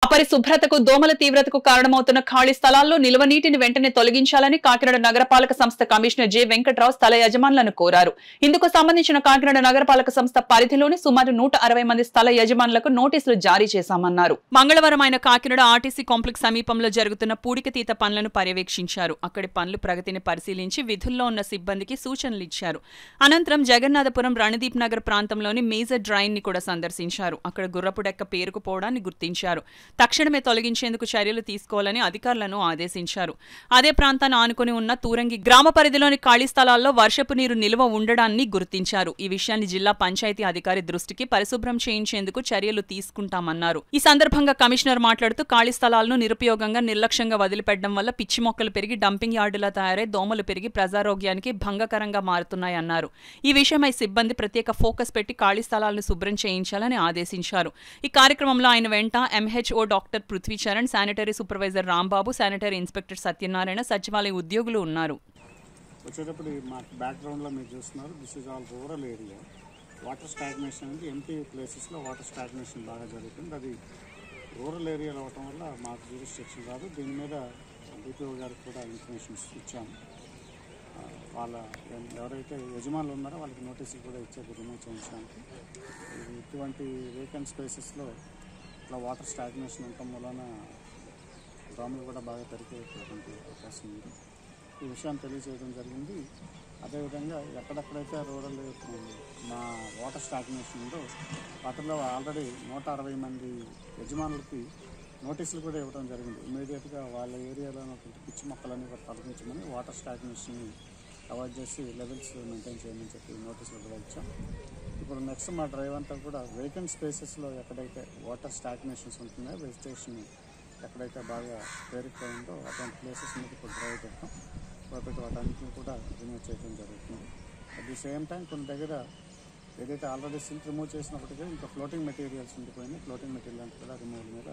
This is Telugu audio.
అపరిశుభ్రతకు దోమల తీవ్రతకు కారణమవుతున్న ఖాళీ స్థలాల్లో నిల్వ నీటిని వెంటనే తొలగించాలని కాకినాడ నగరపాలక సంస్థ కమిషనర్ జె వెంకట్రావు స్థల యజమానులను కోరారు. ఇందుకు సంబంధించిన కాకినాడ నగరపాలక సంస్థ పరిధిలోని సుమారు 160 మంది స్థల యజమానులకు నోటీసులు జారీ చేశామన్నారు. మంగళవారం ఆయన కాకినాడ ఆర్టీసీ కాంప్లెక్స్ సమీపంలో జరుగుతున్న పూడికతీత పనులను పర్యవేక్షించారు. అక్కడి పనుల ప్రగతిని పరిశీలించి విధుల్లో ఉన్న సిబ్బందికి సూచనలు ఇచ్చారు. అనంతరం జగన్నాథపురం రణదీప్ నగర్ ప్రాంతంలోని మేజర్ డ్రైన్ ని కూడా సందర్శించారు. అక్కడ గుర్రపు డెక్క పేరుకుపోవడాన్ని గుర్తించారు. తక్షణమే తొలగించేందుకు చర్యలు తీసుకోవాలని అధికారులను ఆదేశించారు. అదే ప్రాంతాన్ని ఆనుకుని ఉన్న తూరంగి గ్రామ పరిధిలోని ఖాళీ స్థలాల్లో వర్షపు నీరు నిల్వ ఉండడాన్ని గుర్తించారు. ఈ విషయాన్ని జిల్లా పంచాయతీ అధికారి దృష్టికి పరిశుభ్రం చేయించేందుకు చర్యలు తీసుకుంటామన్నారు. ఈ సందర్భంగా కమిషనర్ మాట్లాడుతూ ఖాళీ స్థలాలను నిరుపయోగంగా నిర్లక్ష్యంగా వదిలిపెట్టడం వల్ల పిచ్చి మొక్కలు పెరిగి డంపింగ్ యార్డులా తయారై దోమలు పెరిగి ప్రజారోగ్యానికి భంగకరంగా మారుతున్నాయన్నారు. ఈ విషయమై సిబ్బంది ప్రత్యేక ఫోకస్ పెట్టి ఖాళీ స్థలాలను శుభ్రం చేయించాలని ఆదేశించారు. ఈ కార్యక్రమంలో ఆయన వెంట MHO doctor Prithvi Charan, sanitary supervisor Rambabu, sanitary inspector Satyanarayana, సచివాలయ ఉద్యోగులు ఉన్నారు. వచ్చేటప్పుడు మా బ్యాక్గ్రౌండ్లో మీరు చూస్తున్నారు, this is all rural area. Water stagnation అనేది ఎంటీ ప్లేసెస్లో వాటర్ స్టాగ్నేషన్ బాగా జరుగుతుంది. అది రూరల్ ఏరియాలో అవటం వల్ల మాకు జ్యూరిస్డిక్షన్ కాదు. దీని మీద డిపిఓ గారికి కూడా ఇన్ఫర్మేషన్స్ ఇచ్చాము. వాళ్ళ ఎవరైతే యజమానులు ఉన్నారో వాళ్ళకి నోటీసులు కూడా ఇచ్చారు రిమూవ్ చేయించడానికి. ఇటువంటి వేకెంట్ స్పేసెస్లో ఇట్లా వాటర్ స్టాగ్నేషన్ ఉండటం వలన దోమలు కూడా బాగా పెరిగేటువంటి అవకాశం ఉంది. ఈ విషయాన్ని తెలియజేయడం జరిగింది. అదేవిధంగా ఎక్కడెక్కడైతే రూరల్ మా వాటర్ స్టాగ్నేషన్ ఉందో వాటిలో ఆల్రెడీ 160 మంది యజమానులకి నోటీసులు కూడా ఇవ్వడం జరిగింది. ఇమీడియట్గా వాళ్ళ ఏరియాలో ఉన్నటువంటి పిచ్చి మొక్కలన్నీ కూడా తొలగించమని, వాటర్ స్టాగ్నేషన్ని అవాయిడ్ చేసి లెవెల్స్ మెయింటైన్ చేయమని చెప్పి నోటీసులు కూడా ఇచ్చాం. ఇప్పుడు నెక్స్ట్ మా డ్రైవ్ అంతా కూడా వేకెంట్ స్పేసెస్లో ఎక్కడైతే వాటర్ స్టాగ్నేషన్స్ ఉంటున్నాయో, వెజిటేషన్ ఎక్కడైతే బాగా పేరుకుపోయిందో అటువంటి ప్లేసెస్ మీద ఇప్పుడు డ్రైవ్ చేస్తాం. కాబట్టి వాటన్నింటినీ కూడా రిమూవ్ చేయడం జరుగుతుంది. అట్ ది సేమ్ టైం కొన్ని దగ్గర ఏదైతే ఆల్రెడీ సిల్క్ రిమూవ్ చేసినప్పటికీ ఇంకా ఫ్లోటింగ్ మెటీరియల్స్ ఉండిపోయినాయి, ఫ్లోటింగ్ మెటీరియల్స్ కూడా రిమూవల్ మీద